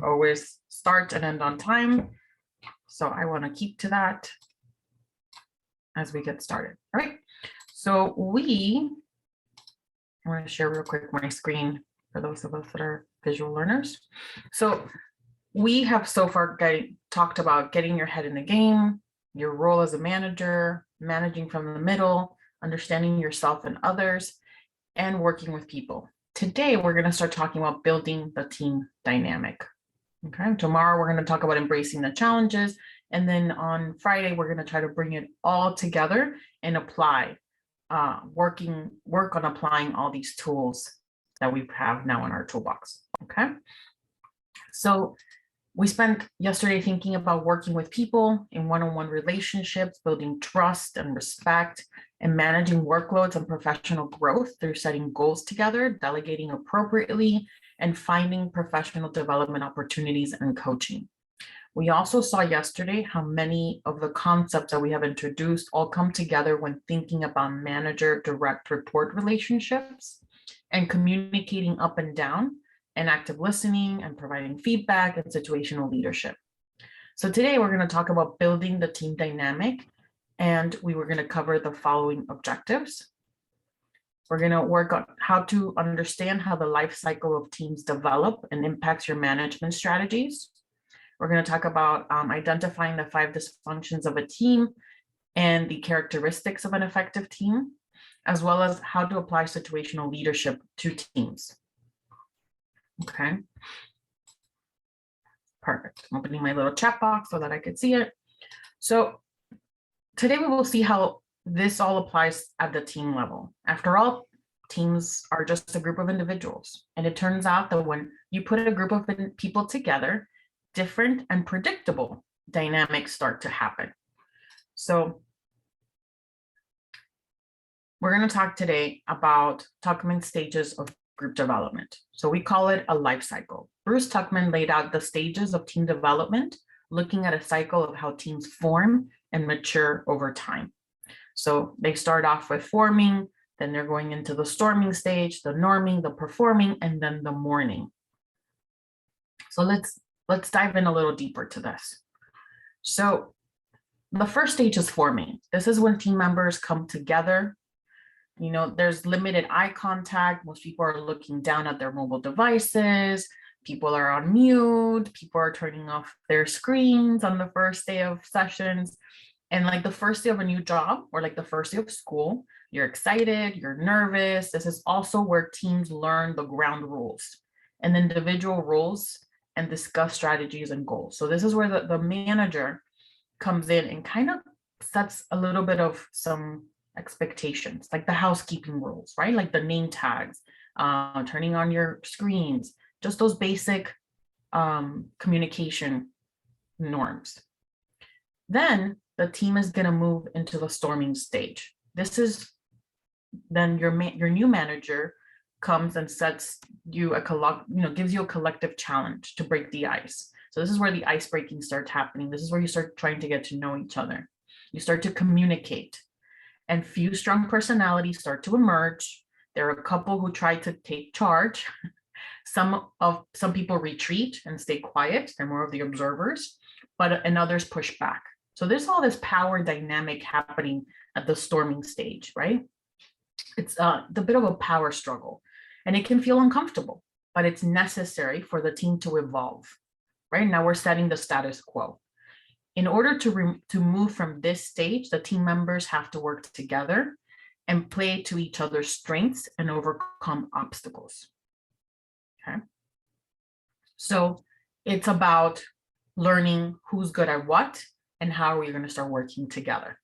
always start and end on time. So I want to keep to that as we get started. All right. So I want to share real quick my screen for those of us that are visual learners. So we have so far talked about getting your head in the game, your role as a manager, managing from the middle, understanding yourself and others, and working with people. Today, we're going to start talking about building the team dynamic. Okay, tomorrow we're going to talk about embracing the challenges. And then on Friday, we're going to try to bring it all together and apply, work on applying all these tools that we have now in our toolbox. Okay, so we spent yesterday thinking about working with people in one-on-one relationships, building trust and respect, and managing workloads and professional growth through setting goals together, delegating appropriately, and finding professional development opportunities and coaching. We also saw yesterday how many of the concepts that we have introduced all come together when thinking about manager direct report relationships and communicating up and down, and active listening and providing feedback and situational leadership. So today we're going to talk about building the team dynamic, and we were going to cover the following objectives. We're going to work on how to understand how the life cycle of teams develop and impacts your management strategies. We're going to talk about identifying the 5 dysfunctions of a team and the characteristics of an effective team, as well as how to apply situational leadership to teams. Okay, perfect. I'm opening my little chat box so that I could see it. So today we will see how this all applies at the team level. After all, teams are just a group of individuals. And it turns out that when you put a group of people together, different and predictable dynamics start to happen. So we're going to talk today about Tuckman's stages of group development. So we call it a life cycle. Bruce Tuckman laid out the stages of team development, looking at a cycle of how teams form and mature over time. So they start off with forming, then they're going into the storming stage, the norming, the performing, and then the mourning. So let's dive in a little deeper to this. So the first stage is forming. This is when team members come together. You know, there's limited eye contact. Most people are looking down at their mobile devices. People are on mute. People are turning off their screens on the first day of sessions. And like the first day of a new job or like the first day of school, you're excited, you're nervous. This is also where teams learn the ground rules and individual roles and discuss strategies and goals. So this is where the manager comes in and kind of sets a little bit of some expectations, like the housekeeping rules, right? Like the name tags, turning on your screens, just those basic communication norms. Then the team is going to move into the storming stage. This is then your new manager comes and sets you gives you a collective challenge to break the ice. So this is where the ice breaking starts happening. This is where you start trying to get to know each other. You start to communicate. And few strong personalities start to emerge. There are a couple who try to take charge. Some people retreat and stay quiet. They're more of the observers, and others push back. So there's all this power dynamic happening at the storming stage, right? It's the bit of a power struggle, and it can feel uncomfortable, but it's necessary for the team to evolve. Right now, we're setting the status quo. In order to move from this stage, the team members have to work together and play to each other's strengths and overcome obstacles. Okay. So it's about learning who's good at what and how are we going to start working together,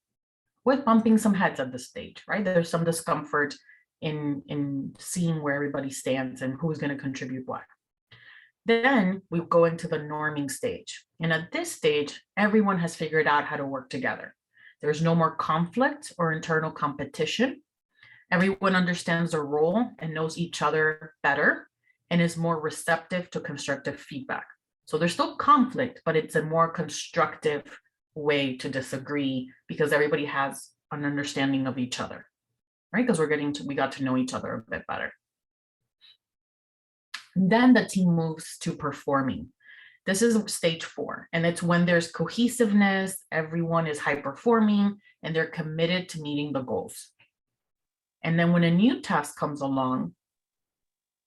with bumping some heads at this stage, right? There's some discomfort in seeing where everybody stands and who's going to contribute what. Then we go into the norming stage. And at this stage, everyone has figured out how to work together. There's no more conflict or internal competition. Everyone understands their role and knows each other better and is more receptive to constructive feedback. So there's still conflict, but it's a more constructive way to disagree because everybody has an understanding of each other, right? Because we got to know each other a bit better. Then the team moves to performing. This is stage 4, and it's when there's cohesiveness, everyone is high performing, and they're committed to meeting the goals. And then when a new task comes along,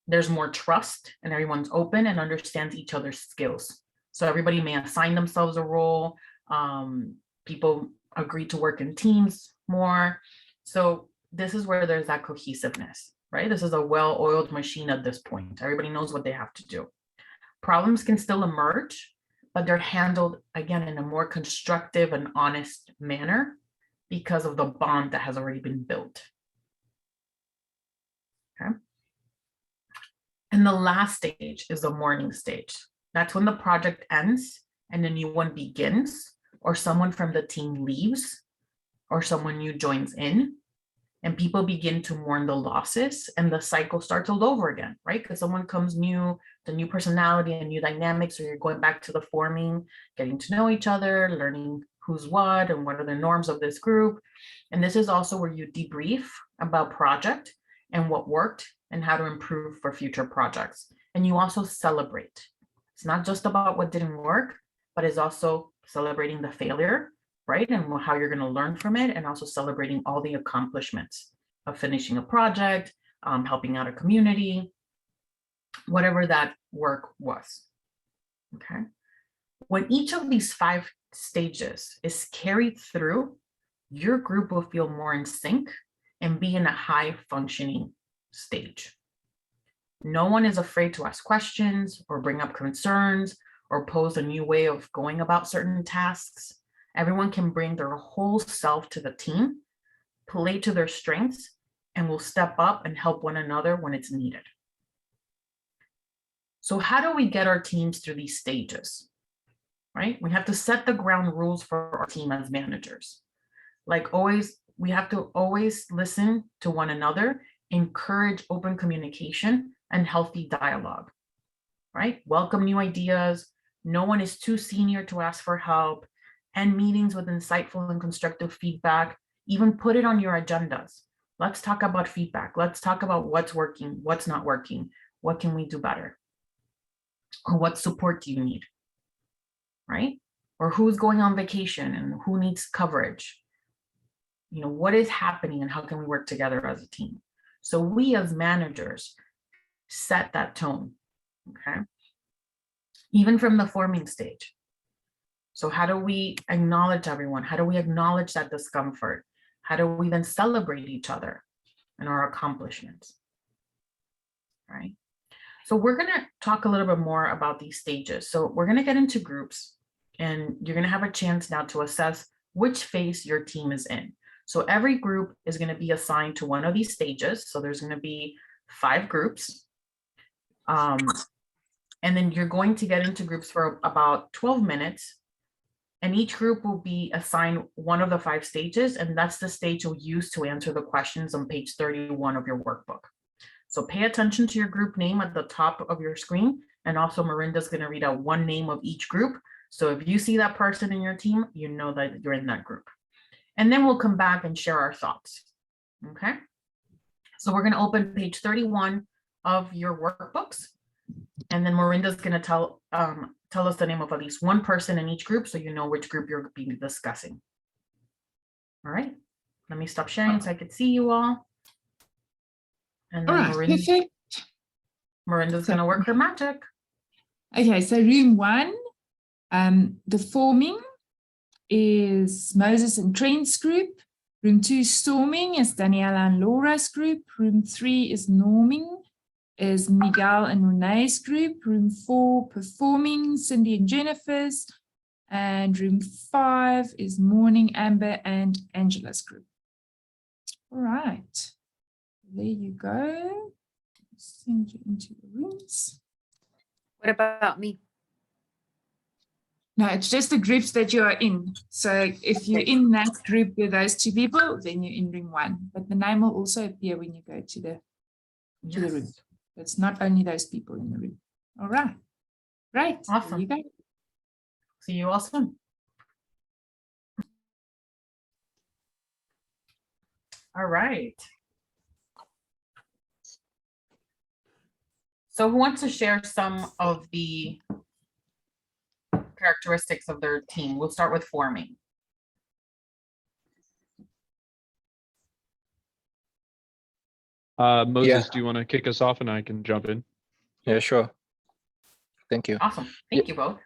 there's more trust and everyone's open and understands each other's skills. So everybody may assign themselves a role. People agree to work in teams more. So this is where there's that cohesiveness, right? This is a well-oiled machine at this point. Everybody knows what they have to do. Problems can still emerge, but they're handled, again, in a more constructive and honest manner because of the bond that has already been built. Okay. And the last stage is the mourning stage. That's when the project ends and a new one begins, or someone from the team leaves, or someone new joins in, and people begin to mourn the losses, and the cycle starts all over again, right? Because someone comes new, the new personality and new dynamics, or you're going back to the forming, getting to know each other, learning who's what and what are the norms of this group. And this is also where you debrief about project and what worked and how to improve for future projects. And you also celebrate. It's not just about what didn't work, but it's also celebrating the failure, right? And how you're going to learn from it, and also celebrating all the accomplishments of finishing a project, helping out a community, whatever that work was. Okay. When each of these 5 stages is carried through, your group will feel more in sync and be in a high functioning stage. No one is afraid to ask questions or bring up concerns or pose a new way of going about certain tasks. Everyone can bring their whole self to the team, play to their strengths, and will step up and help one another when it's needed. So how do we get our teams through these stages, right? We have to set the ground rules for our team as managers. Like always, we have to always listen to one another, encourage open communication and healthy dialogue, right? Welcome new ideas. No one is too senior to ask for help, and meetings with insightful and constructive feedback. Even put it on your agendas. Let's talk about feedback. Let's talk about what's working, what's not working. What can we do better? Or what support do you need, right? Or who's going on vacation and who needs coverage? You know, what is happening and how can we work together as a team? So we as managers set that tone, okay? Even from the forming stage. So how do we acknowledge everyone? How do we acknowledge that discomfort? How do we then celebrate each other and our accomplishments, right? So we're going to talk a little bit more about these stages. So we're going to get into groups, and you're going to have a chance now to assess which phase your team is in. So every group is going to be assigned to one of these stages. So there's going to be 5 groups. And then you're going to get into groups for about 12 minutes. And each group will be assigned one of the 5 stages. And that's the stage you'll use to answer the questions on page 31 of your workbook. So pay attention to your group name at the top of your screen. And also Miranda's going to read out one name of each group. So if you see that person in your team, you know that you're in that group. And then we'll come back and share our thoughts. Okay. So we're going to open page 31 of your workbooks. And then Miranda's going to tell us the name of at least one person in each group, so you know which group you're being discussing. All right. Let me stop sharing so I could see you all. And then Miranda's going to work her magic. Okay, so room 1, the forming is Moses and Trent's group. Room 2, storming, is Daniela and Laura's group. Room 3 is norming, is Miguel and Renee's group. Room 4, performing, Cindy and Jennifer's. And room 5 is mourning, Amber and Angela's group. All right, there you go. Send you into the rooms. What about me? No, it's just the groups that you are in. So if you're in that group with those 2 people, then you're in room 1. But the name will also appear when you go to the room. It's not only those people in the room. All right. Great. Awesome. There you go. See you all soon. All right. So who wants to share some of the characteristics of their team. We'll start with forming. Moses, Yeah. do you want to kick us off and I can jump in? Yeah, sure. Thank you. Awesome. Thank you both.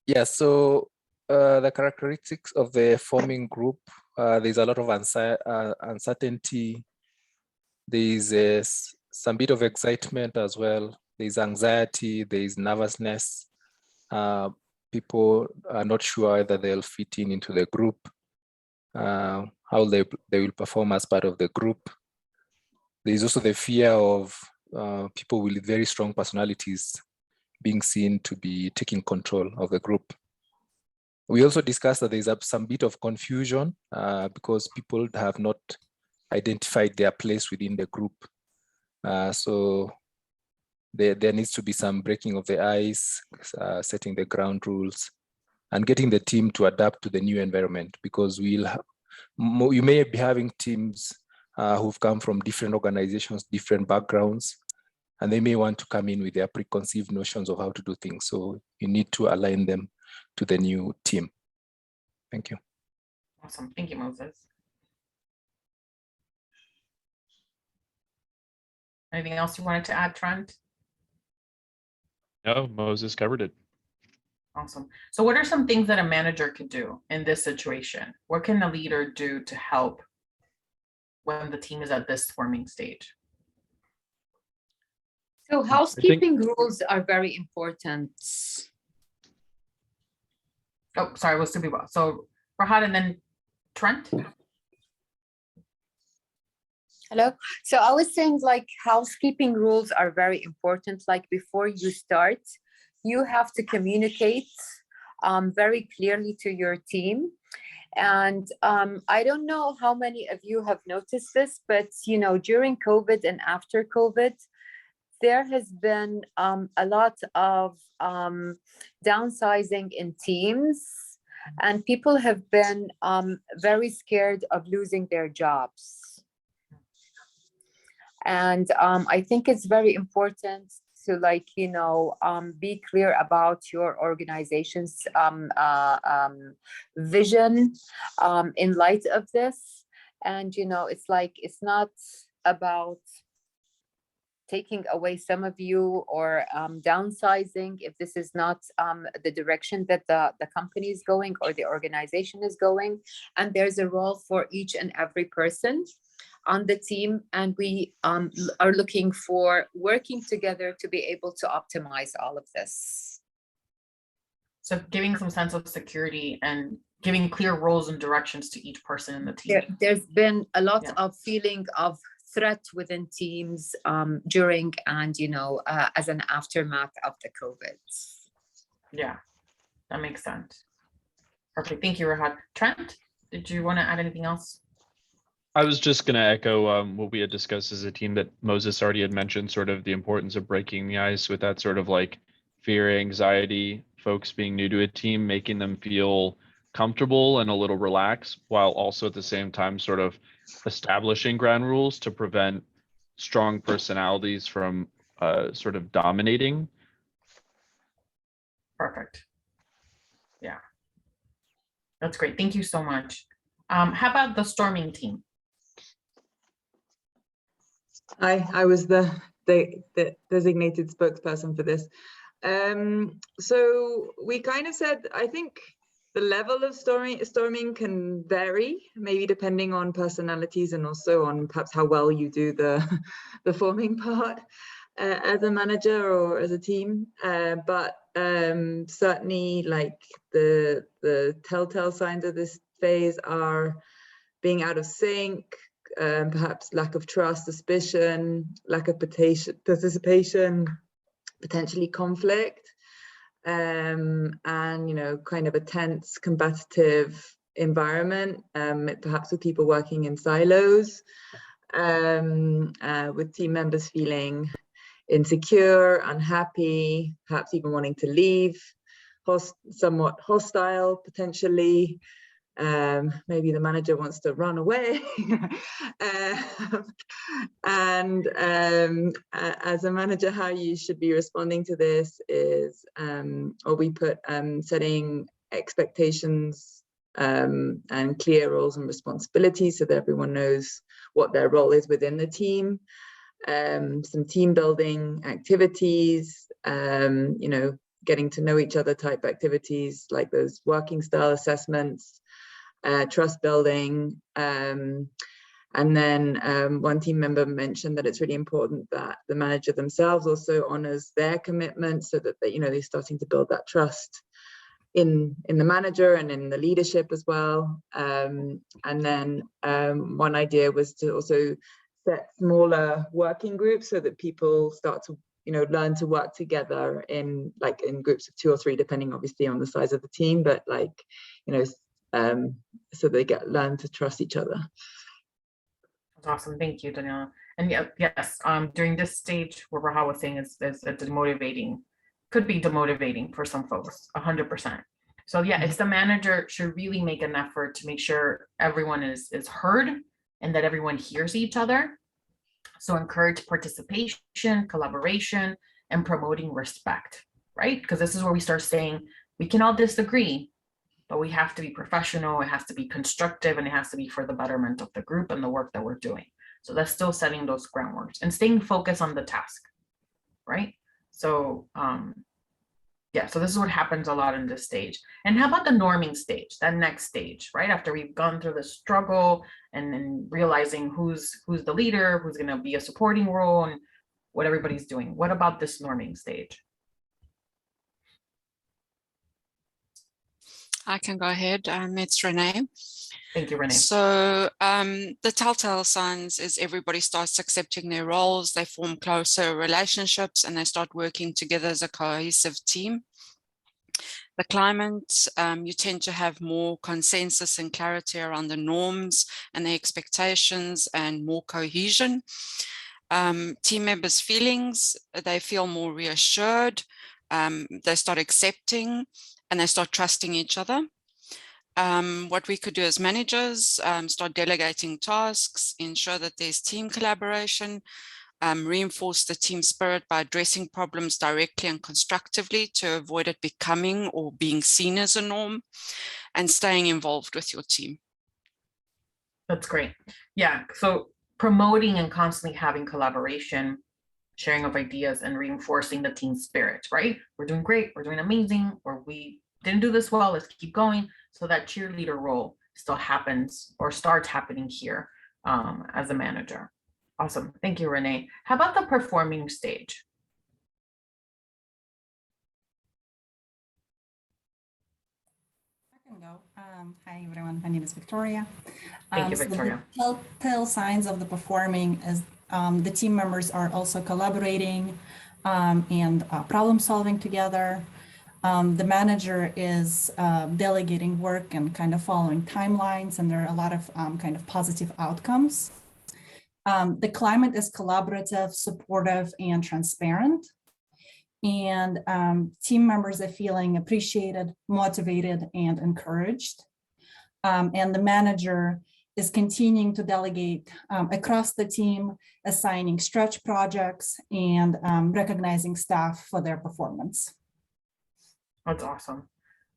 Yeah, so the characteristics of the forming group, there's a lot of uncertainty. There's some bit of excitement as well. There's anxiety, there's nervousness. People are not sure whether they'll fit into the group, how they will perform as part of the group. There's also the fear of people with very strong personalities being seen to be taking control of the group. We also discussed that there's some bit of confusion because people have not identified their place within the group. So there needs to be some breaking of the ice, setting the ground rules, and getting the team to adapt to the new environment, because you may be having teams who've come from different organizations, different backgrounds, and they may want to come in with their preconceived notions of how to do things. So you need to align them to the new team. Thank you. Awesome. Thank you, Moses. Anything else you wanted to add, Trent? No, Moses covered it. Awesome. So what are some things that a manager could do in this situation? What can a leader do to help when the team is at this forming stage? So housekeeping rules are very important. Oh, sorry, it was to be well. So Farhad and then Trent. Hello. So I was saying, like, housekeeping rules are very important. Like, before you start, you have to communicate very clearly to your team. And I don't know how many of you have noticed this, but during COVID and after COVID, there has been a lot of downsizing in teams, and people have been very scared of losing their jobs. And I think it's very important to be clear about your organization's vision in light of this. And, it's not about taking away some of you or downsizing if this is not the direction that the company is going or the organization is going. And there's a role for each and every person on the team, and we are looking for working together to be able to optimize all of this. So giving some sense of security and giving clear roles and directions to each person in the team. There's been a lot of feeling of threat within teams during and as an aftermath of the COVID. Yeah, that makes sense. Perfect. Thank you, Rahad. Trent, did you want to add anything else? I was just going to echo what we had discussed as a team that Moses already had mentioned, sort of the importance of breaking the ice with that sort of like fear, anxiety, folks being new to a team, making them feel comfortable and a little relaxed, while also at the same time sort of establishing ground rules to prevent strong personalities from sort of dominating. Perfect. Yeah, that's great. Thank you so much. How about the storming team? I was the designated spokesperson for this. So we kind of said, I think the level of storming can vary, maybe depending on personalities and also on perhaps how well you do the forming part as a manager or as a team. But certainly, like the telltale signs of this phase are being out of sync, perhaps lack of trust, suspicion, lack of participation, potentially conflict, and kind of a tense, combative environment, perhaps with people working in silos, with team members feeling insecure, unhappy, perhaps even wanting to leave, somewhat hostile potentially, Maybe the manager wants to run away. And as a manager, how you should be responding to this is, or we put setting expectations and clear roles and responsibilities so that everyone knows what their role is within the team. Some team building activities, you know, getting to know each other type activities like those working style assessments, trust building. And then one team member mentioned that it's really important that the manager themselves also honors their commitment so that they, you know, they're starting to build that trust in the manager and in the leadership as well. And then one idea was to also set smaller working groups so that people start to, you know, learn to work together in groups of 2 or 3, depending obviously on the size of the team, but like, you know, so they learn to trust each other. That's awesome. Thank you, Daniela. And yes, during this stage where Raha was saying is demotivating, could be demotivating for some folks, 100%. So yeah, it's the manager should really make an effort to make sure everyone is heard and that everyone hears each other. So encourage participation, collaboration, and promoting respect, right? Because this is where we start saying we can all disagree, but we have to be professional, it has to be constructive, and it has to be for the betterment of the group and the work that we're doing. So that's still setting those groundworks and staying focused on the task, right? So yeah, so this is what happens a lot in this stage. And how about the norming stage, that next stage, right? After we've gone through the struggle and then realizing who's the leader, who's gonna be a supporting role and what everybody's doing. What about this norming stage? I can go ahead. It's Renee. Thank you, Renee. So the telltale signs is everybody starts accepting their roles, they form closer relationships, and they start working together as a cohesive team. The climate, you tend to have more consensus and clarity around the norms and the expectations and more cohesion. Team members' feelings, they feel more reassured, they start accepting, and they start trusting each other. What we could do as managers, start delegating tasks, ensure that there's team collaboration, reinforce the team spirit by addressing problems directly and constructively to avoid it becoming or being seen as a norm, and staying involved with your team. That's great. Yeah, so promoting and constantly having collaboration, sharing of ideas, and reinforcing the team spirit, right? We're doing great, we're doing amazing, or we didn't do this well, let's keep going. So that cheerleader role still happens or starts happening here as a manager. Awesome, thank you, Renee. How about the performing stage? I can go. Hi, everyone. My name is Victoria. Thank you, So Victoria. the telltale signs of the performing is the team members are also collaborating and problem solving together. The manager is delegating work and kind of following timelines, and there are a lot of kind of positive outcomes. The climate is collaborative, supportive, and transparent. And team members are feeling appreciated, motivated, and encouraged. And the manager is continuing to delegate across the team, assigning stretch projects and recognizing staff for their performance. That's awesome.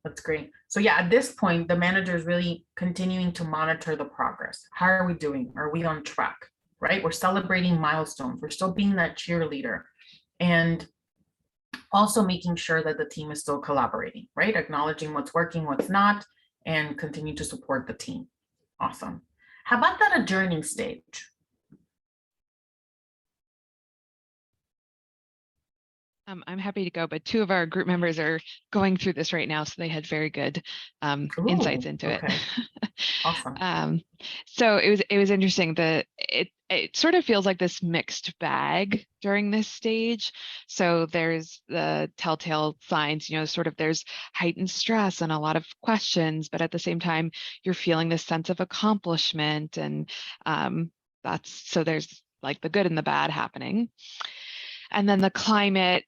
That's great. So yeah, at this point, the manager is really continuing to monitor the progress. How are we doing? Are we on track, right? We're celebrating milestones. We're still being that cheerleader. And also making sure that the team is still collaborating, right? Acknowledging what's working, what's not, and continue to support the team. Awesome. How about that adjourning stage? I'm happy to go, but 2 of our group members are going through this right now, so they had very good insights into okay. it. Awesome. So it was interesting that it sort of feels like this mixed bag during this stage. So there's the telltale signs, you know, sort of there's heightened stress and a lot of questions, but at the same time, you're feeling this sense of accomplishment, and so there's like the good and the bad happening. And then the climate,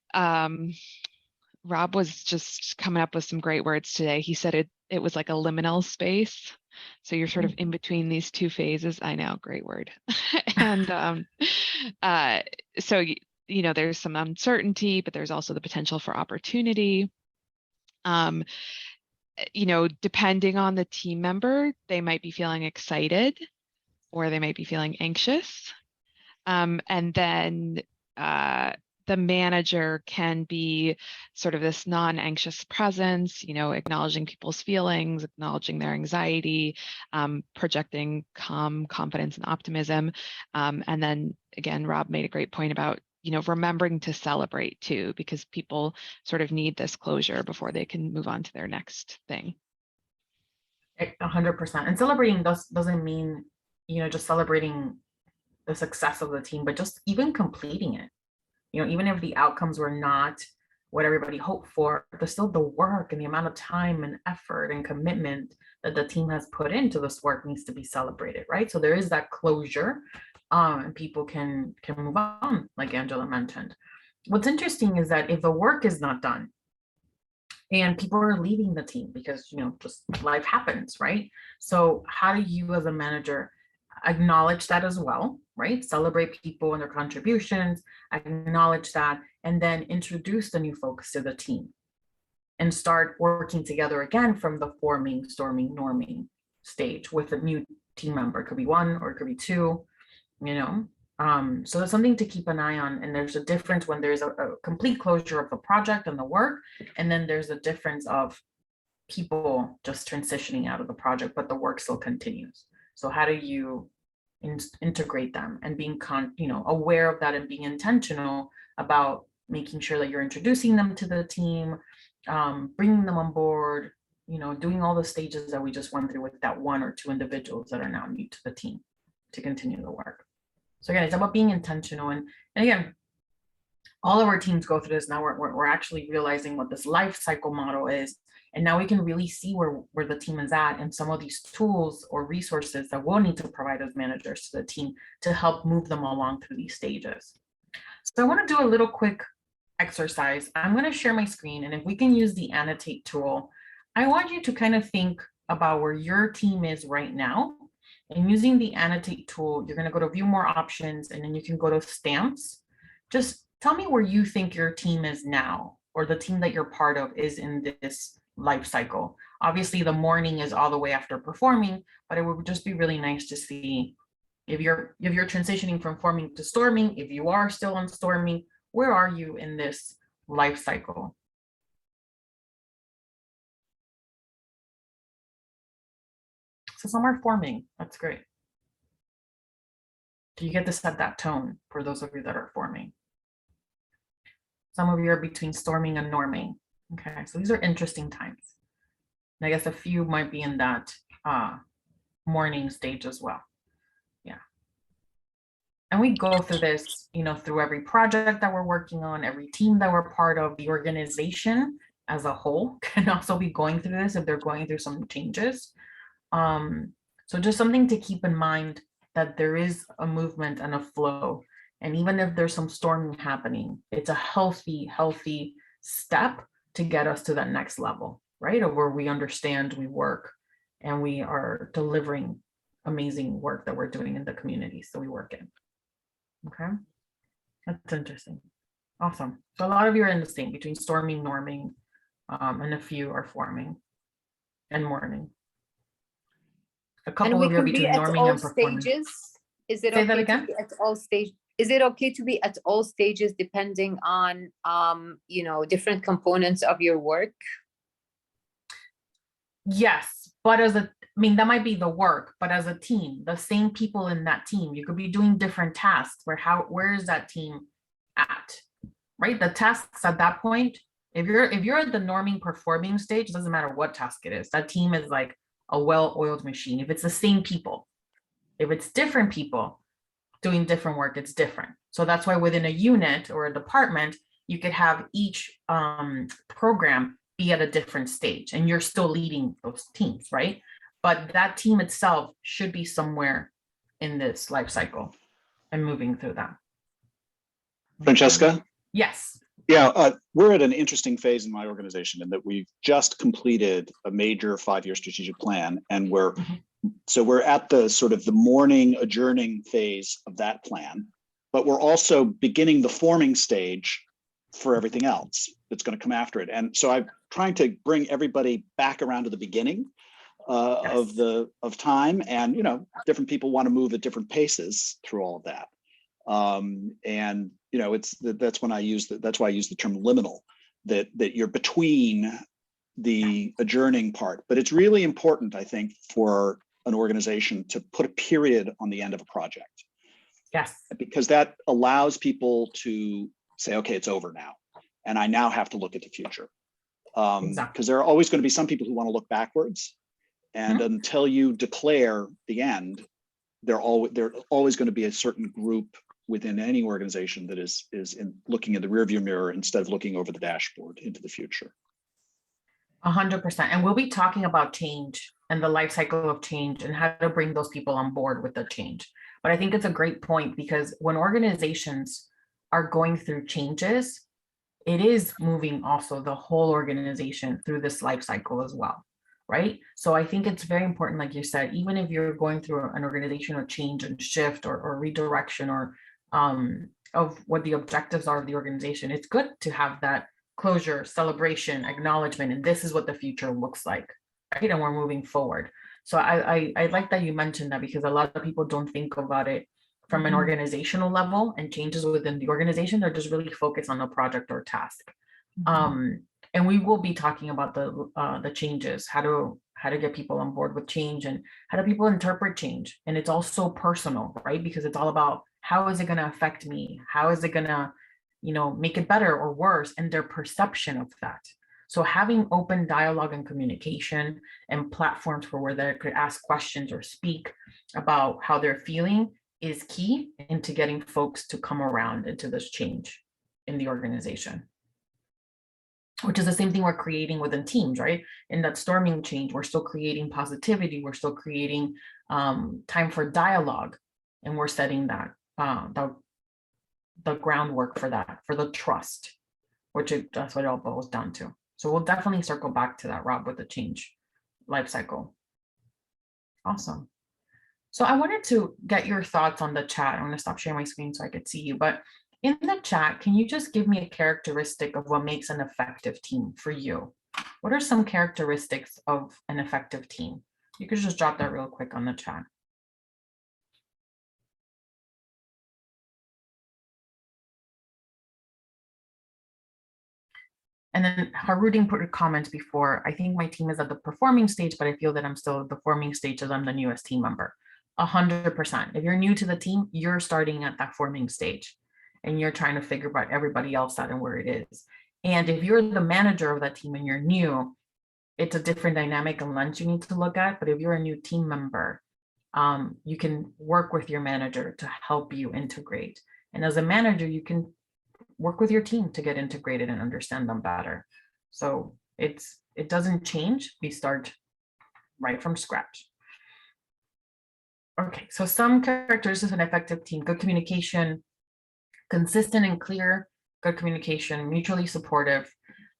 Rob was just coming up with some great words today. He said it was like a liminal space. So you're sort of in between these two phases. I know, great word. And so you know, there's some uncertainty, but there's also the potential for opportunity. You know, depending on the team member, they might be feeling excited or they might be feeling anxious. And then the manager can be sort of this non-anxious presence, you know, acknowledging people's feelings, acknowledging their anxiety, projecting calm, confidence, and optimism. And then again, Rob made a great point about, you know, remembering to celebrate too, because people sort of need this closure before they can move on to their next thing. 100%. And celebrating doesn't mean, you know, just celebrating the success of the team, but just even completing it. You know, even if the outcomes were not what everybody hoped for, there's still the work and the amount of time and effort and commitment that the team has put into this work needs to be celebrated, right? So there is that closure, and people can move on, like Angela mentioned. What's interesting is that if the work is not done and people are leaving the team because, you know, just life happens, right? So how do you as a manager acknowledge that as well, right? Celebrate people and their contributions, acknowledge that, and then introduce the new folks to the team and start working together again from the forming, storming, norming stage with a new team member. It could be one or it could be two, you know? So it's something to keep an eye on. And there's a difference when there's a complete closure of the project and the work, and then there's a difference of people just transitioning out of the project, but the work still continues. So how do you integrate them and being aware of that and being intentional about making sure that you're introducing them to the team, bringing them on board, you know, doing all the stages that we just went through with that one or two individuals that are now new to the team to continue the work. So again, it's about being intentional. And again, all of our teams go through this now. We're actually realizing what this life cycle model is. And now we can really see where the team is at and some of these tools or resources that we'll need to provide as managers to the team to help move them along through these stages. So I want to do a little quick exercise. I'm going to share my screen, and if we can use the annotate tool, I want you to kind of think about where your team is right now. And using the annotate tool, you're going to go to view more options, and then you can go to stamps. Just tell me where you think your team is now, or the team that you're part of is in this life cycle. Obviously, the morning is all the way after performing, but it would just be really nice to see if you're transitioning from forming to storming, if you are still on storming, where are you in this life cycle? So some are forming, that's great. So you get to set that tone for those of you that are forming. Some of you are between storming and norming. Okay, so these are interesting times. And I guess a few might be in that morning stage as well. Yeah. And we go through this, you know, through every project that we're working on, every team that we're part of, the organization as a whole can also be going through this if they're going through some changes. So just something to keep in mind, that there is a movement and a flow. And even if there's some storming happening, it's a healthy step to get us to that next level, right? Of where we understand, we work, and we are delivering amazing work that we're doing in the communities that we work in. Okay, that's interesting. Awesome. So a lot of you are in the same, between storming, norming, and a few are forming and mourning. A couple of you are between norming and performing. Is it Say okay that to again? be at all stages? Is it okay to be at all stages depending on you know, different components of your work? Yes, but I mean, that might be the work, but as a team, the same people in that team, you could be doing different tasks. Where is that team at? Right? The tasks at that point, if you're at the norming performing stage, it doesn't matter what task it is. That team is like a well-oiled machine. If it's the same people, if it's different people doing different work, it's different. So that's why within a unit or a department, you could have each program be at a different stage, and you're still leading those teams, right? But that team itself should be somewhere in this life cycle and moving through that. Francesca? Yes. Yeah, we're at an interesting phase in my organization in that we've just completed a major 5-year strategic plan, and we're at the sort of the morning adjourning phase of that plan, but we're also beginning the forming stage for everything else that's going to come after it. And so I'm trying to bring everybody back around to the beginning of time, and different people want to move at different paces through all of that. And that's why I use the term liminal, that you're between the adjourning part. But it's really important, I think, for an organization to put a period on the end of a project. Yes. Because that allows people to say, okay, it's over now, and I now have to look at the future. Because there are always going to be some people who want to look backwards, and until you declare the end, there's always going to be a certain group within any organization that is looking in the rearview mirror instead of looking over the dashboard into the future. 100%. And we'll be talking about change and the life cycle of change and how to bring those people on board with the change. But I think it's a great point, because when organizations are going through changes, it is moving also the whole organization through this life cycle as well, right? So I think it's very important, like you said, even if you're going through an organizational change and shift or redirection or of what the objectives are of the organization, it's good to have that closure, celebration, acknowledgement, and this is what the future looks like, right? And we're moving forward. So I like that you mentioned that, because a lot of people don't think about it from an organizational level and changes within the organization. They're just really focused on the project or task. And we will be talking about the changes, how to get people on board with change and how do people interpret change. And it's also personal, right? Because it's all about how is it going to affect me? How is it going to, make it better or worse, and their perception of that. So having open dialogue and communication and platforms where they could ask questions or speak about how they're feeling is key into getting folks to come around into this change in the organization. Which is the same thing we're creating within teams, right? In that storming change, we're still creating positivity. We're still creating time for dialogue, and we're setting that the groundwork for that, for the trust, that's what it all boils down to. So we'll definitely circle back to that, Rob, with the change life cycle. Awesome. So I wanted to get your thoughts on the chat. I'm going to stop sharing my screen so I could see you, but in the chat, can you just give me a characteristic of what makes an effective team for you? What are some characteristics of an effective team? You could just drop that real quick on the chat. And then Harudin put a comment before, I think my team is at the performing stage, but I feel that I'm still at the forming stage as I'm the newest team member. 100%. If you're new to the team, you're starting at that forming stage and you're trying to figure out everybody else out and where it is. And if you're the manager of that team and you're new, it's a different dynamic and lens you need to look at. But if you're a new team member, you can work with your manager to help you integrate. And as a manager, you can work with your team to get integrated and understand them better. So it doesn't change. We start right from scratch. Okay, so some characteristics of an effective team: good communication, consistent and clear, good communication, mutually supportive,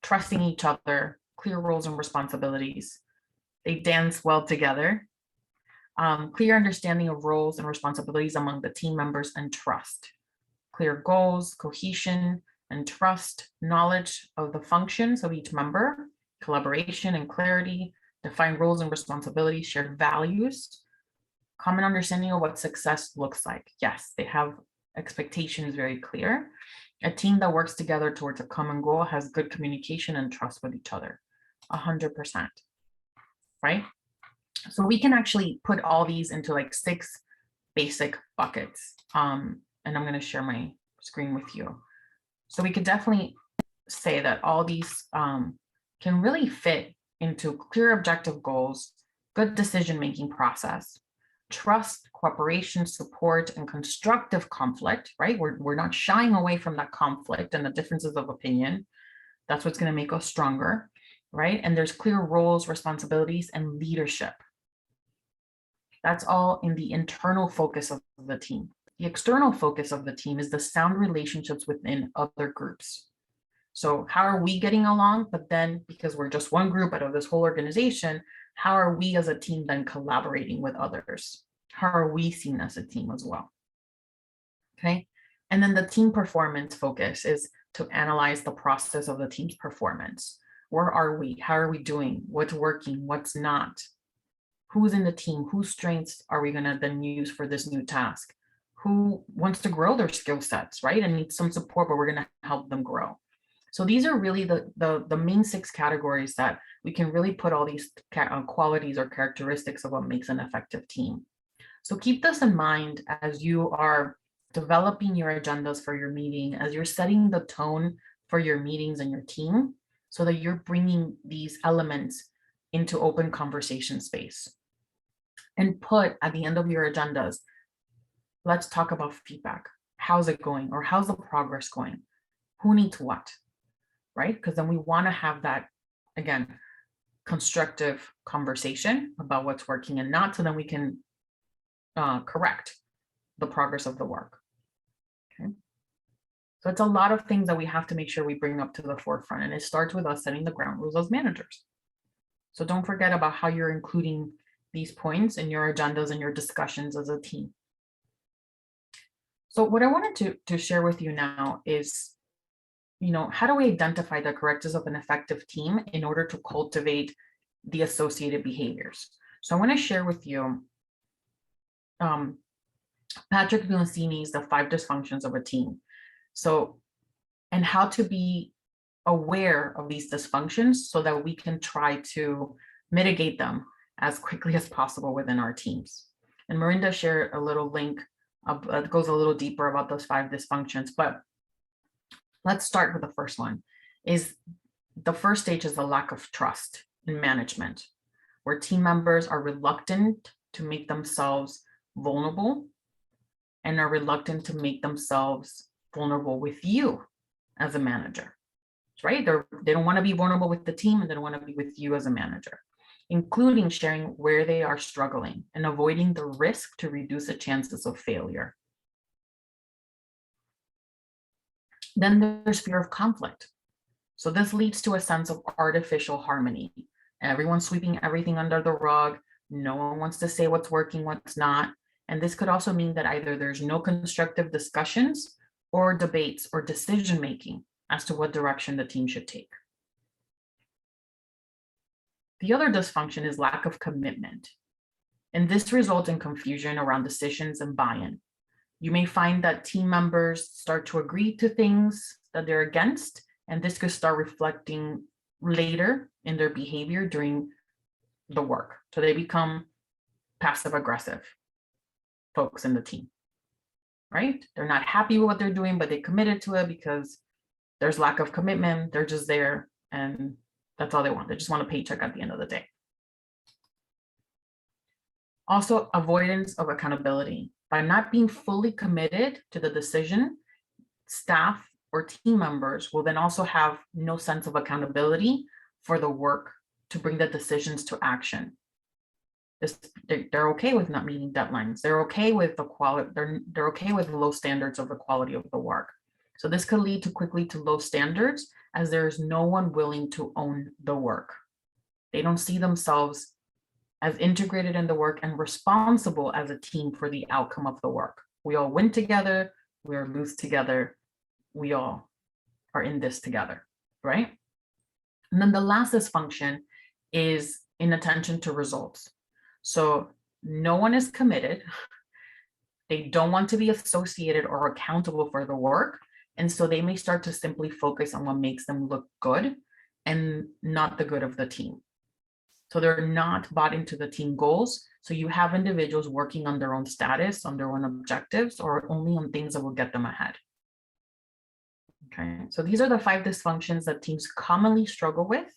trusting each other, clear roles and responsibilities. They dance well together, clear understanding of roles and responsibilities among the team members, and trust. Clear goals, cohesion, and trust, knowledge of the functions of each member, collaboration and clarity, defined roles and responsibilities, shared values, common understanding of what success looks like. Yes, they have expectations very clear. A team that works together towards a common goal has good communication and trust with each other. 100%, right? So we can actually put all these into like 6 basic buckets. And I'm going to share my screen with you. So we could definitely say that all these can really fit into clear objective goals, good decision-making process, trust, cooperation, support, and constructive conflict, right? We're not shying away from that conflict and the differences of opinion. That's what's going to make us stronger, right? And there's clear roles, responsibilities, and leadership. That's all in the internal focus of the team. The external focus of the team is the sound relationships within other groups. So how are we getting along? But then because we're just one group out of this whole organization, how are we as a team then collaborating with others? How are we seen as a team as well? Okay. And then the team performance focus is to analyze the process of the team's performance. Where are we? How are we doing? What's working? What's not? Who's in the team? Whose strengths are we going to then use for this new task? Who wants to grow their skill sets, right? And needs some support, but we're going to help them grow. So these are really the main 6 categories that we can really put all these qualities or characteristics of what makes an effective team. So keep this in mind as you are developing your agendas for your meeting, as you're setting the tone for your meetings and your team, so that you're bringing these elements into open conversation space. And put at the end of your agendas, let's talk about feedback. How's it going? Or how's the progress going? Who needs what? Right? Because then we want to have that, again, constructive conversation about what's working and not, so then we can correct the progress of the work. Okay. So it's a lot of things that we have to make sure we bring up to the forefront, and it starts with us setting the ground rules as managers. So don't forget about how you're including these points in your agendas and your discussions as a team. So what I wanted to share with you now is, how do we identify the characteristics of an effective team in order to cultivate the associated behaviors? So I want to share with you Patrick Lenciini's The 5 Dysfunctions of a Team. So, and how to be aware of these dysfunctions so that we can try to mitigate them as quickly as possible within our teams. And Marinda shared a little link that goes a little deeper about those 5 dysfunctions, but let's start with the first one. The first stage is the lack of trust in management, where team members are reluctant to make themselves vulnerable and are reluctant to make themselves vulnerable with you as a manager, right? They don't want to be vulnerable with the team, and they don't want to be with you as a manager, including sharing where they are struggling and avoiding the risk to reduce the chances of failure. Then there's fear of conflict. So this leads to a sense of artificial harmony. Everyone's sweeping everything under the rug. No one wants to say what's working, what's not. And this could also mean that either there's no constructive discussions or debates or decision-making as to what direction the team should take. The other dysfunction is lack of commitment. And this results in confusion around decisions and buy-in. You may find that team members start to agree to things that they're against, and this could start reflecting later in their behavior during the work. So they become passive-aggressive folks in the team, right? They're not happy with what they're doing, but they committed to it because there's lack of commitment. They're just there, and that's all they want. They just want a paycheck at the end of the day. Also, avoidance of accountability. By not being fully committed to the decision, staff or team members will then also have no sense of accountability for the work to bring the decisions to action. They're okay with not meeting deadlines. They're okay with the quality. They're okay with low standards of the quality of the work. So this could lead quickly to low standards, as there is no one willing to own the work. They don't see themselves as integrated in the work and responsible as a team for the outcome of the work. We all win together, we are lose together, we all are in this together, right? And then the last dysfunction is inattention to results. So no one is committed. They don't want to be associated or accountable for the work. And so they may start to simply focus on what makes them look good and not the good of the team. So they're not bought into the team goals. So you have individuals working on their own status, on their own objectives, or only on things that will get them ahead. Okay, so these are the 5 dysfunctions that teams commonly struggle with,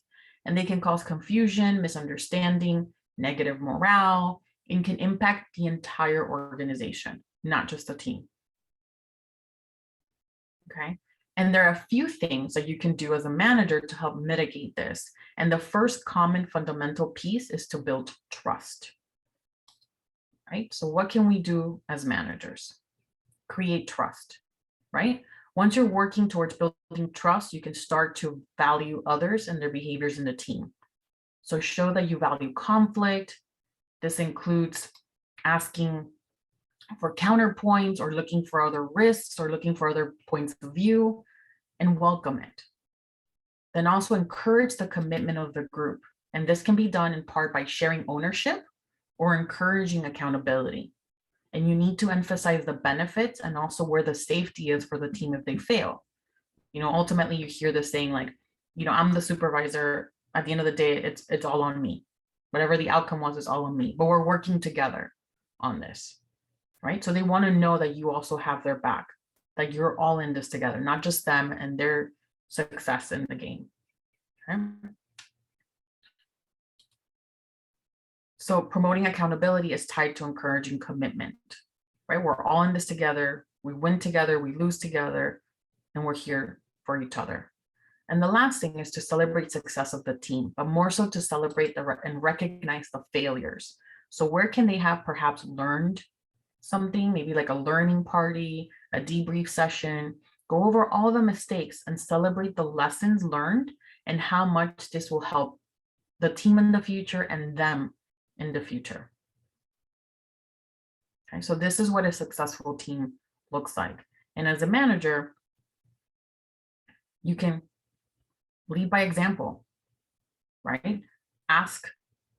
and they can cause confusion, misunderstanding, negative morale, and can impact the entire organization, not just the team. Okay. And there are a few things that you can do as a manager to help mitigate this. And the first common fundamental piece is to build trust. Right? So what can we do as managers? Create trust, right? Once you're working towards building trust, you can start to value others and their behaviors in the team. So show that you value conflict. This includes asking for counterpoints or looking for other risks or looking for other points of view, and welcome it. Then also encourage the commitment of the group. And this can be done in part by sharing ownership or encouraging accountability. And you need to emphasize the benefits and also where the safety is for the team if they fail. You know, ultimately you hear this saying like, you know, I'm the supervisor. At the end of the day, it's all on me. Whatever the outcome was, is all on me. But we're working together on this, right? So they want to know that you also have their back, that you're all in this together, not just them and their success in the game. Okay. So promoting accountability is tied to encouraging commitment, right? We're all in this together. We win together, we lose together, and we're here for each other. And the last thing is to celebrate success of the team, but more so to celebrate and recognize the failures. So where can they have perhaps learned something, maybe like a learning party, a debrief session, go over all the mistakes and celebrate the lessons learned and how much this will help the team in the future and them in the future. Okay, so this is what a successful team looks like. And as a manager, you can lead by example, right? Ask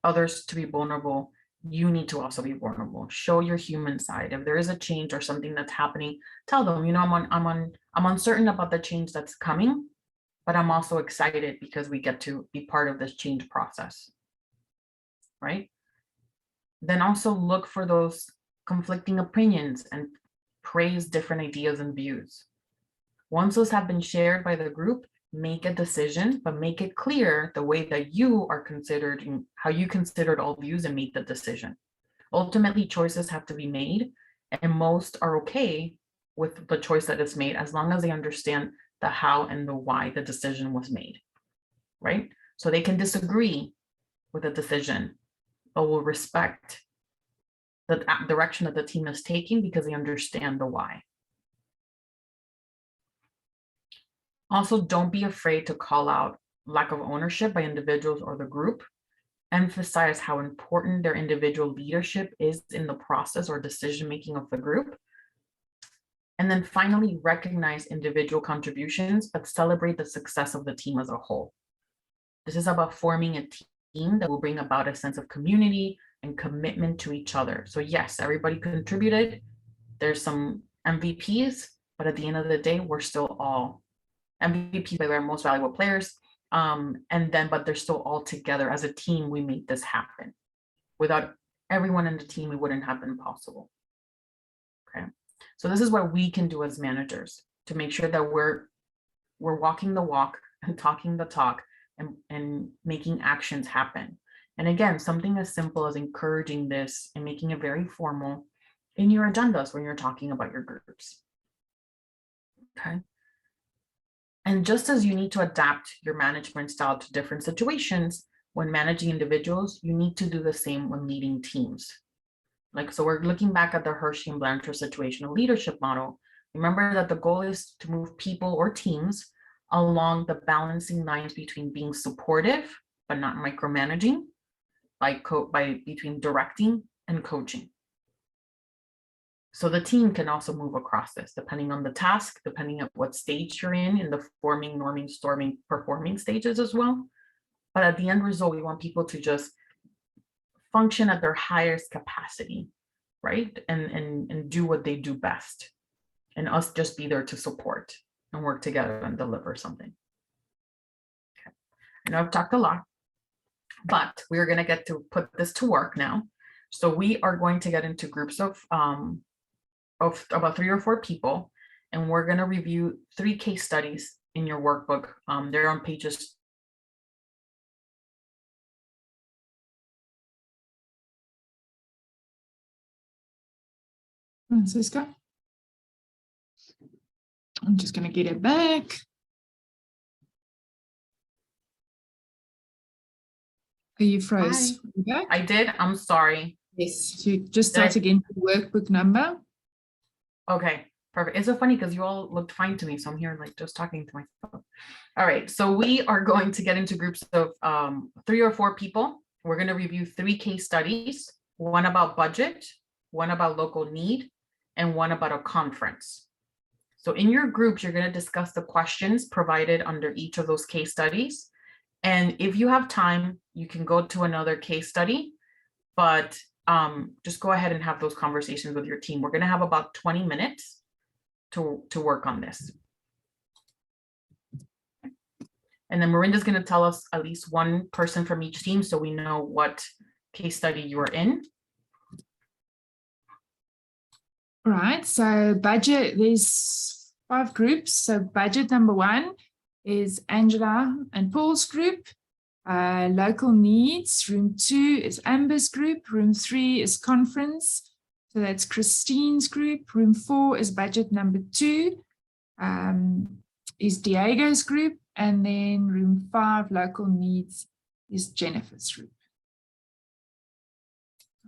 others to be vulnerable. You need to also be vulnerable. Show your human side. If there is a change or something that's happening, tell them, you know, I'm uncertain about the change that's coming, but I'm also excited because we get to be part of this change process, right? Then also look for those conflicting opinions and praise different ideas and views. Once those have been shared by the group, make a decision, but make it clear the way that you are considered and how you considered all views and made the decision. Ultimately, choices have to be made, and most are okay with the choice that is made as long as they understand the how and the why the decision was made, right? So they can disagree with a decision, but will respect the direction that the team is taking because they understand the why. Also, don't be afraid to call out lack of ownership by individuals or the group. Emphasize how important their individual leadership is in the process or decision-making of the group. And then finally, recognize individual contributions, but celebrate the success of the team as a whole. This is about forming a team that will bring about a sense of community and commitment to each other. So yes, everybody contributed. There's some MVPs, but at the end of the day, we're still all MVPs, by their most valuable players. But they're still all together as a team. We made this happen. Without everyone in the team, it wouldn't have been possible. Okay. So this is what we can do as managers to make sure that we're walking the walk and talking the talk and making actions happen. And again, something as simple as encouraging this and making it very formal in your agendas when you're talking about your groups. Okay. And just as you need to adapt your management style to different situations, when managing individuals, you need to do the same when leading teams. So we're looking back at the Hershey and Blanchard situational leadership model. Remember that the goal is to move people or teams along the balancing lines between being supportive, but not micromanaging, between directing and coaching. So the team can also move across this depending on the task, depending on what stage you're in the forming, norming, storming, performing stages as well. But at the end result, we want people to just function at their highest capacity, right? And do what they do best. And us just be there to support and work together and deliver something. Okay. I know I've talked a lot, but we're going to get to put this to work now. So we are going to get into groups of about 3 or 4 people, and we're going to review 3 case studies in your workbook. They're on pages. Francisca, I'm just going to get it back. Are you froze? Back? I did. I'm sorry. Yes. So just start again with the workbook number. Okay. Perfect. It's so funny because you all looked fine to me. So I'm here like just talking to myself. All right. So we are going to get into groups of 3 or 4 people. We're going to review 3 case studies, one about budget, one about local need, and one about a conference. So in your groups, you're going to discuss the questions provided under each of those case studies. And if you have time, you can go to another case study, but just go ahead and have those conversations with your team. We're going to have about 20 minutes to work on this. And then Miranda's going to tell us at least one person from each team so we know what case study you are in. All right, so budget, there's 5 groups. So budget number 1 is Angela and Paul's group. Local needs, room 2 is Amber's group. Room 3 is conference. So that's Christine's group. Room 4 is budget number 2, is Diego's group. And then room 5, local needs, is Jennifer's group.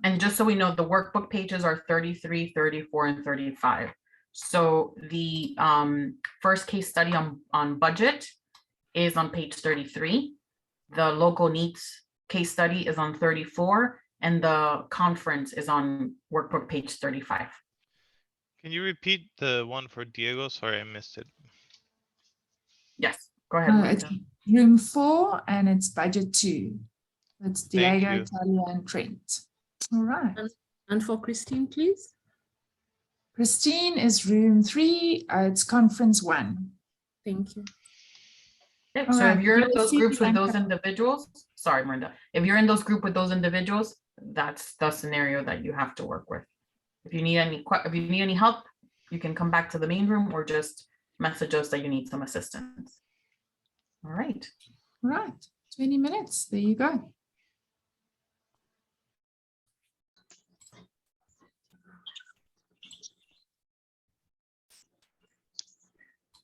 And just so we know, the workbook pages are 33, 34, and 35. So the first case study on budget is on page 33. The local needs case study is on 34, and the conference is on workbook page 35. Can you repeat the one for Diego? Sorry, I missed it. Yes, go ahead. It's room 4 and it's budget 2. It's Thank Diego, you. Talia, and Trent. All right. And for Christine, please. Christine is room 3. It's conference 1. Thank you. Yep, All so right, if you're in let's those see if groups we with can those individuals, sorry, Miranda, if you're in those group with those individuals, that's the scenario that you have to work with. If you need any help, you can come back to the main room or just message us that you need some assistance. All right. All right. 20 minutes. There you go.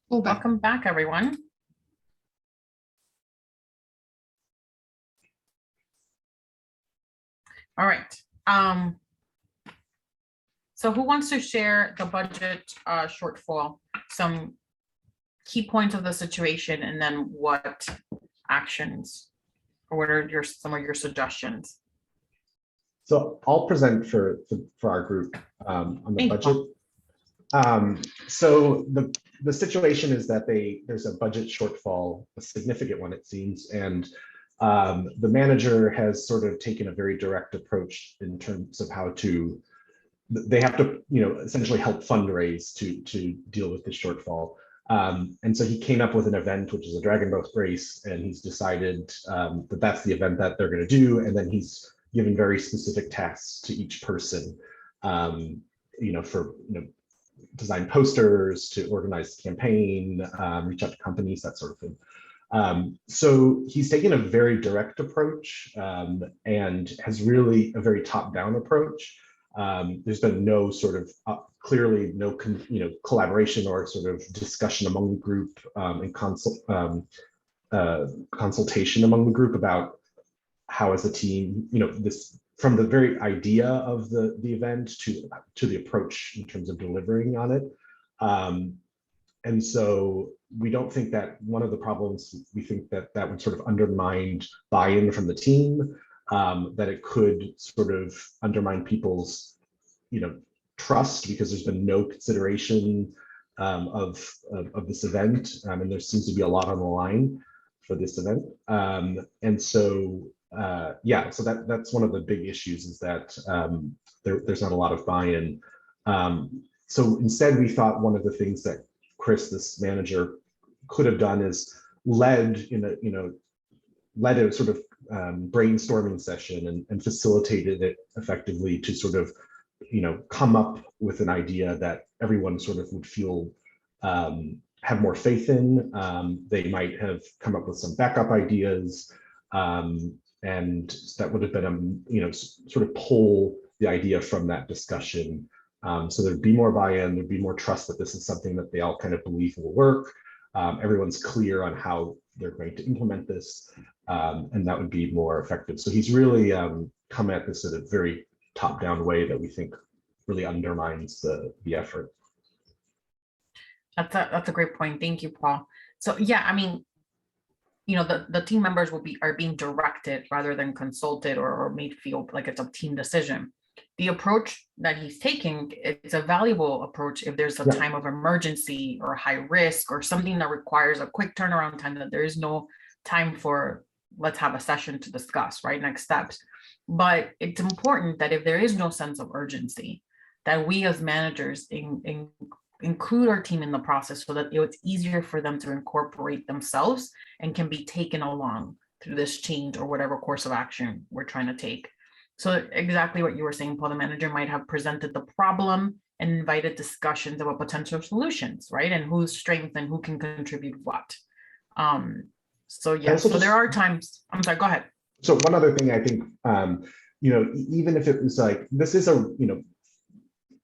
All back. Welcome back, everyone. All right. So who wants to share the budget shortfall, some key points of the situation, and then what actions or what are some of your suggestions? So I'll present for our group on the Thank you. budget. So the situation is that there's a budget shortfall, a significant one it seems, and the manager has sort of taken a very direct approach in terms of how to, they have to, essentially help fundraise to deal with the shortfall. And so he came up with an event, which is a dragon boat race, and he's decided that that's the event that they're going to do. And then he's given very specific tasks to each person, for design posters, to organize the campaign, reach out to companies, that sort of thing. So he's taken a very direct approach and has really a very top-down approach. There's been no sort of clearly no collaboration or sort of discussion among the group and consultation among the group about how as a team, this from the very idea of the event to the approach in terms of delivering on it. And so we don't think that one of the problems, we think that would sort of undermine buy-in from the team, that it could sort of undermine people's, trust, because there's been no consideration of this event, and there seems to be a lot on the line for this event. And so, so that's one of the big issues, is that there's not a lot of buy-in. So instead, we thought one of the things that Chris, this manager, could have done is led a sort of brainstorming session and facilitated it effectively to sort of, come up with an idea that everyone sort of would feel have more faith in. They might have come up with some backup ideas, and that would have been sort of pull the idea from that discussion. So there'd be more buy-in, there'd be more trust that this is something that they all kind of believe will work. Everyone's clear on how they're going to implement this, and that would be more effective. So he's really come at this in a very top-down way that we think really undermines the effort. That's a great point. Thank you, Paul. So yeah, I mean, you know, the team members are being directed rather than consulted or made feel like it's a team decision. The approach that he's taking, it's a valuable approach if there's a time of emergency or high risk or something that requires a quick turnaround time, that there is no time for, let's have a session to discuss, right, next steps. But it's important that if there is no sense of urgency, that we as managers include our team in the process so that it's easier for them to incorporate themselves and can be taken along through this change or whatever course of action we're trying to take. So exactly what you were saying, Paul, the manager might have presented the problem and invited discussions about potential solutions, right? And whose strength and who can contribute what. So yeah, so there are times, I'm sorry, go ahead. So one other thing I think, you know, even if it was like, this is a, you know,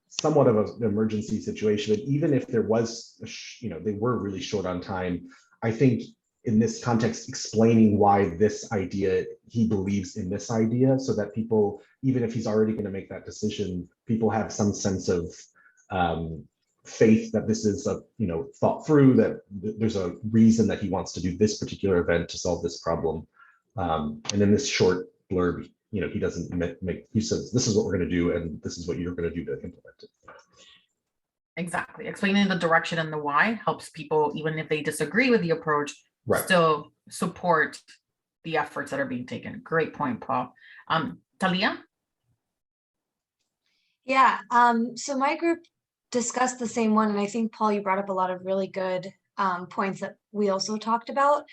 somewhat of an emergency situation, but even if there was, you know, they were really short on time, I think in this context, explaining why this idea, he believes in this idea, so that people, even if he's already going to make that decision, people have some sense of faith that this is a, you know, thought through, that there's a reason that he wants to do this particular event to solve this problem. And in this short blurb, you know, he doesn't make, he says, this is what we're going to do, and this is what you're going to do to implement it. Exactly. Explaining the direction and the why helps people, even if they disagree with the approach, still support the efforts that are being taken. Great point, Paul. Talia? Yeah, so my group discussed the same one, and I think, Paul, you brought up a lot of really good points that we also talked about.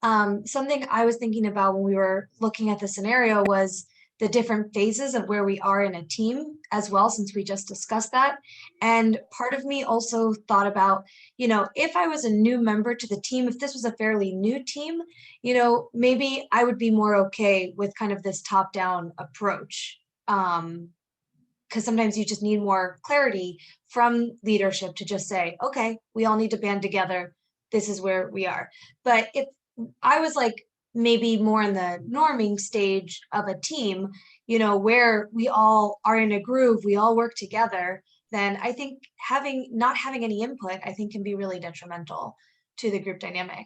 Something I was thinking about when we were looking at the scenario was the different phases of where we are in a team as well, since we just discussed that. And part of me also thought about, you know, if I was a new member to the team, if this was a fairly new team, you know, maybe I would be more okay with kind of this top-down approach. Because sometimes you just need more clarity from leadership to just say, okay, we all need to band together. This is where we are. But if I was like maybe more in the norming stage of a team, you know, where we all are in a groove, we all work together, then I think not having any input, I think, can be really detrimental to the group dynamic.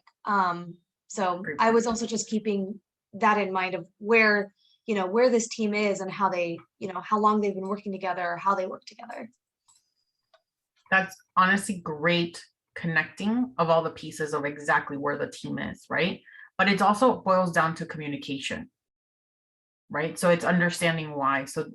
So I was also just keeping that in mind of where, you know, where this team is and how they, you know, how long they've been working together, or how they work together. That's honestly great connecting of all the pieces of exactly where the team is, right? But it also boils down to communication, right? So it's understanding why. So,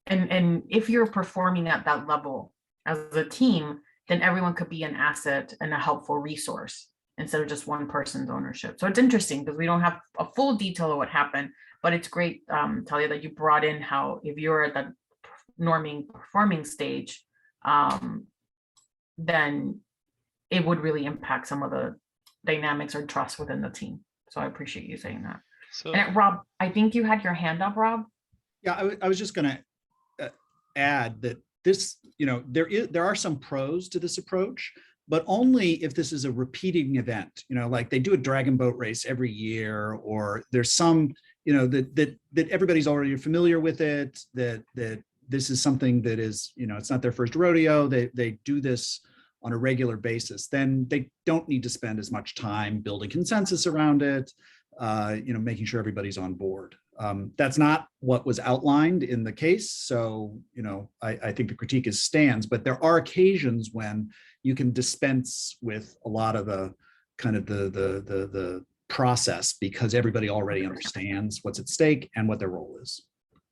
and if you're performing at that level as a team, then everyone could be an asset and a helpful resource instead of just one person's ownership. So it's interesting because we don't have a full detail of what happened, but it's great, Talia, that you brought in how if you're at the norming performing stage, then it would really impact some of the dynamics or trust within the team. So I appreciate you saying that. So, and Rob, I think you had your hand up, Rob. Yeah, I was just going to add that this, you know, there are some pros to this approach, but only if this is a repeating event. You know, like they do a dragon boat race every year, or there's some, you know, that everybody's already familiar with it. That this is something that is, you know, it's not their first rodeo. They do this on a regular basis. Then they don't need to spend as much time building consensus around it. You know, making sure everybody's on board. That's not what was outlined in the case. So, you know, I think the critique stands, but there are occasions when you can dispense with a lot of the kind of the process, because everybody already understands what's at stake and what their role is.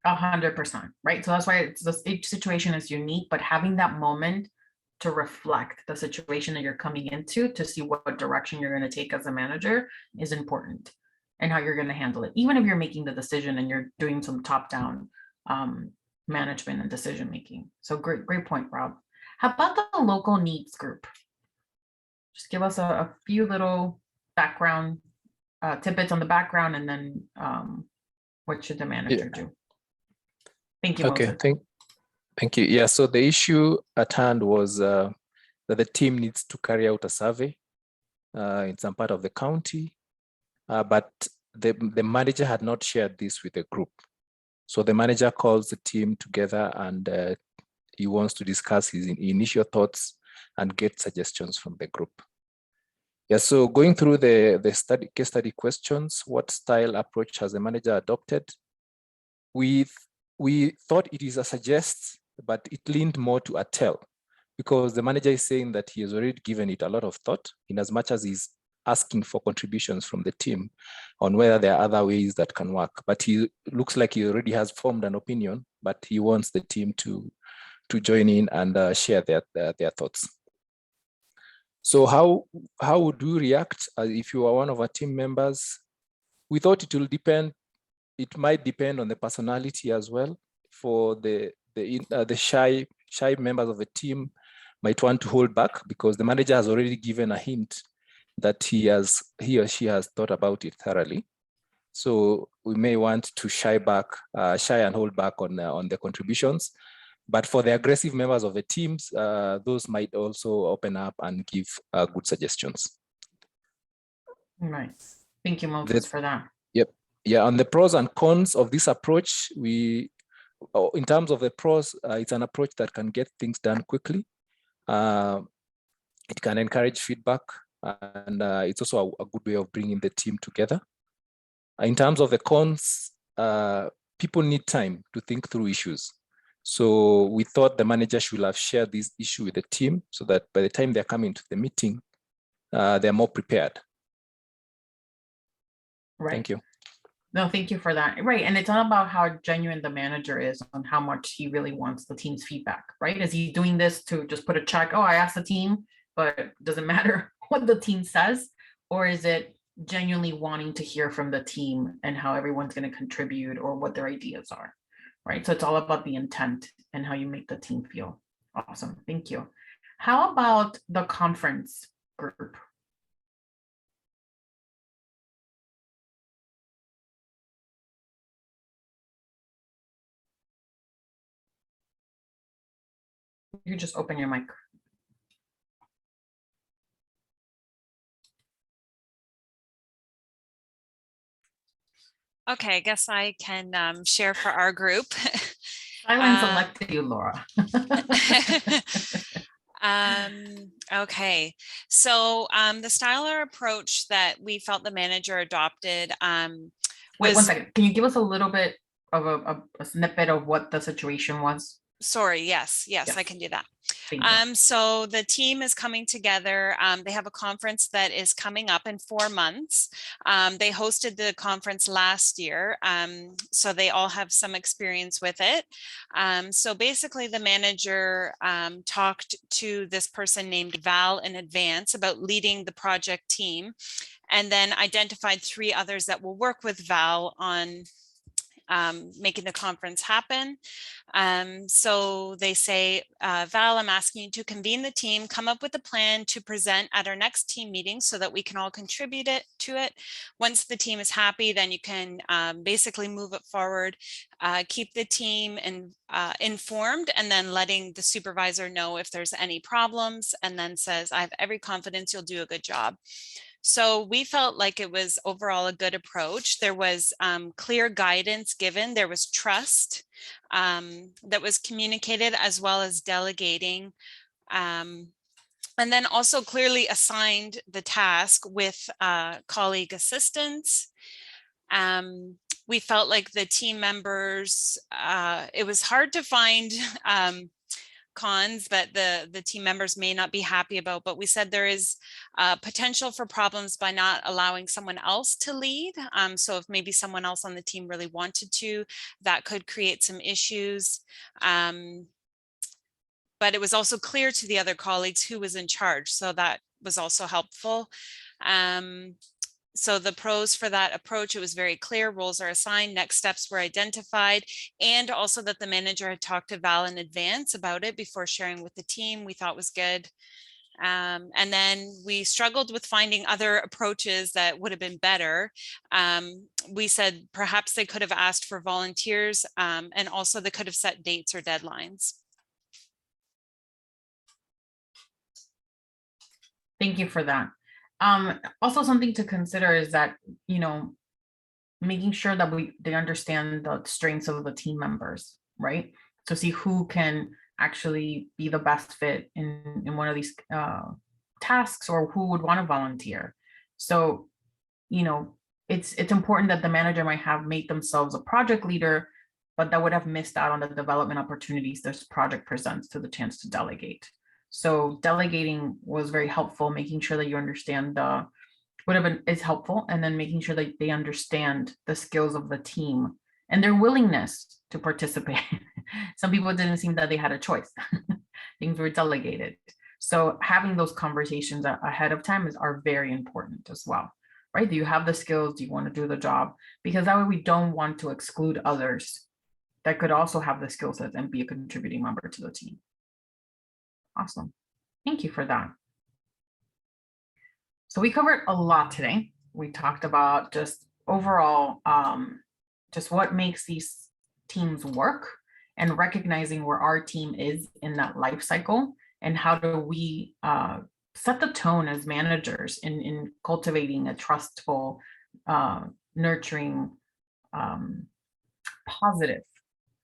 100%, right? So that's why each situation is unique, but having that moment to reflect the situation that you're coming into to see what direction you're going to take as a manager is important, and how you're going to handle it, even if you're making the decision and you're doing some top-down management and decision making. So great point, Rob. How about the local needs group? Just give us a few little background tidbits on the background, and then what should the manager do? Thank you. Okay, thank you. Yeah, so the issue at hand was that the team needs to carry out a survey in some part of the county. But the manager had not shared this with the group. So the manager calls the team together, and he wants to discuss his initial thoughts and get suggestions from the group. Yeah, so going through the case study questions, what style approach has the manager adopted? We thought it is a suggest, but it leaned more to a tell, because the manager is saying that he has already given it a lot of thought in as much as he's asking for contributions from the team on whether there are other ways that can work. But he looks like he already has formed an opinion, but he wants the team to join in and share their thoughts. So how would you react if you are one of our team members? We thought it will depend. It might depend on the personality as well. For the shy members of the team might want to hold back because the manager has already given a hint that he or she has thought about it thoroughly. So we may want to shy and hold back on the contributions. But for the aggressive members of the teams, those might also open up and give good suggestions. Right. Thank you, Moses, for that. Yep. Yeah, on the pros and cons of this approach, in terms of the pros, it's an approach that can get things done quickly. It can encourage feedback, and it's also a good way of bringing the team together. In terms of the cons, people need time to think through issues. So we thought the manager should have shared this issue with the team so that by the time they're coming to the meeting, they're more prepared. Right. Thank you. No, thank you for that. Right. And it's all about how genuine the manager is on how much he really wants the team's feedback, right? Is he doing this to just put a check? Oh, I asked the team, but it doesn't matter what the team says? Or is it genuinely wanting to hear from the team and how everyone's going to contribute or what their ideas are, right? So it's all about the intent and how you make the team feel. Awesome. Thank you. How about the conference group? You just open your mic. Okay, I guess I can share for our group. Silence elected you, Laura. Okay, so the style or approach that we felt the manager adopted Wait, 1 second. Can you give us a little bit of a snippet of what the situation was? Sorry, yes, I can do that. So the team is coming together. They have a conference that is coming up in 4 months. They hosted the conference last year, so they all have some experience with it. So basically the manager talked to this person named Val in advance about leading the project team, and then identified 3 others that will work with Val on making the conference happen. So they say, Val, I'm asking you to convene the team, come up with a plan to present at our next team meeting so that we can all contribute to it. Once the team is happy, then you can basically move it forward, keep the team informed, and then letting the supervisor know if there's any problems, and then says, I have every confidence you'll do a good job. So we felt like it was overall a good approach. There was clear guidance given. There was trust that was communicated, as well as delegating. And then also clearly assigned the task with colleague assistance. We felt like the team members, it was hard to find cons that the team members may not be happy about, but we said there is potential for problems by not allowing someone else to lead. So if maybe someone else on the team really wanted to, that could create some issues. But it was also clear to the other colleagues who was in charge, so that was also helpful. So the pros for that approach, it was very clear, roles are assigned, next steps were identified, and also that the manager had talked to Val in advance about it before sharing with the team, we thought was good. And then we struggled with finding other approaches that would have been better. We said perhaps they could have asked for volunteers, and also they could have set dates or deadlines. Thank you for that. Also something to consider is that, you know, making sure that they understand the strengths of the team members, right? So see who can actually be the best fit in one of these tasks, or who would want to volunteer. So, you know, it's important that the manager might have made themselves a project leader, but that would have missed out on the development opportunities this project presents to the chance to delegate. So delegating was very helpful, making sure that you understand whatever is helpful, and then making sure that they understand the skills of the team and their willingness to participate. Some people didn't seem that they had a choice. Things were delegated. So having those conversations ahead of time are very important as well, right? Do you have the skills? Do you want to do the job? Because that way we don't want to exclude others that could also have the skill sets and be a contributing member to the team. Awesome. Thank you for that. So we covered a lot today. We talked about just overall, just what makes these teams work, and recognizing where our team is in that life cycle, and how do we set the tone as managers in cultivating a trustful, nurturing, positive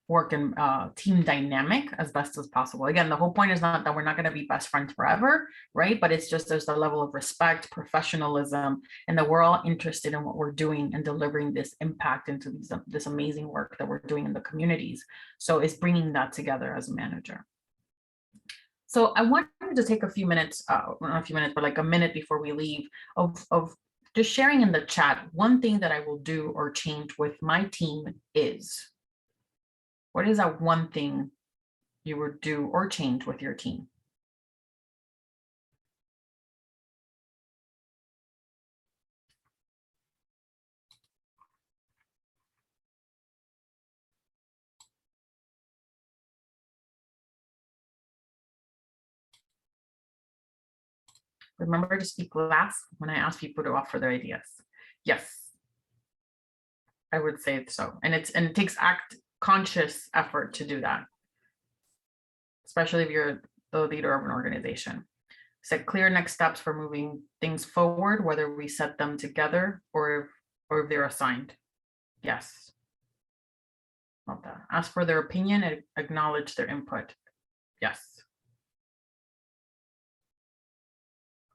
work and team dynamic as best as possible. Again, the whole point is not that we're not going to be best friends forever, right? But it's just there's a level of respect, professionalism, and that we're all interested in what we're doing and delivering this impact into this amazing work that we're doing in the communities. So it's bringing that together as a manager. So I wanted to take a few minutes, not a few minutes, but like a minute before we leave, of just sharing in the chat one thing that I will do or change with my team is. What is that one thing you would do or change with your team? Remember to speak last when I ask people to offer their ideas. Yes, I would say so. And it takes conscious effort to do that, especially if you're the leader of an organization. Set clear next steps for moving things forward, whether we set them together or if they're assigned. Yes. Love that. Ask for their opinion and acknowledge their input. Yes.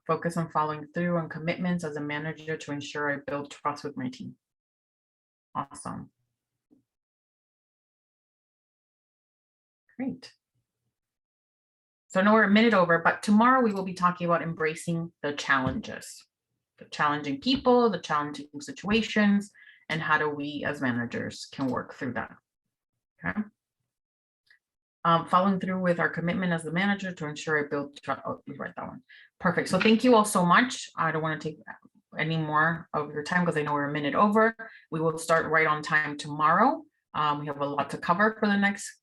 Focus on following through on commitments as a manager to ensure I build trust with my team. Awesome. Great. So I know we're a minute over, but tomorrow we will be talking about embracing the challenges, the challenging people, the challenging situations, and how do we as managers can work through that. Okay. Following through with our commitment as the manager to ensure I build trust. Oh, you write that one. Perfect. So thank you all so much. I don't want to take any more of your time because I know we're a minute over. We will start right on time tomorrow. We have a lot to cover for the next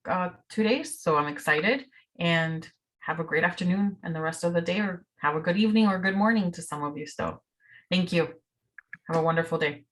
2 days, so I'm excited. And have a great afternoon and the rest of the day, or have a good evening or good morning to some of you still. Thank you. Have a wonderful day.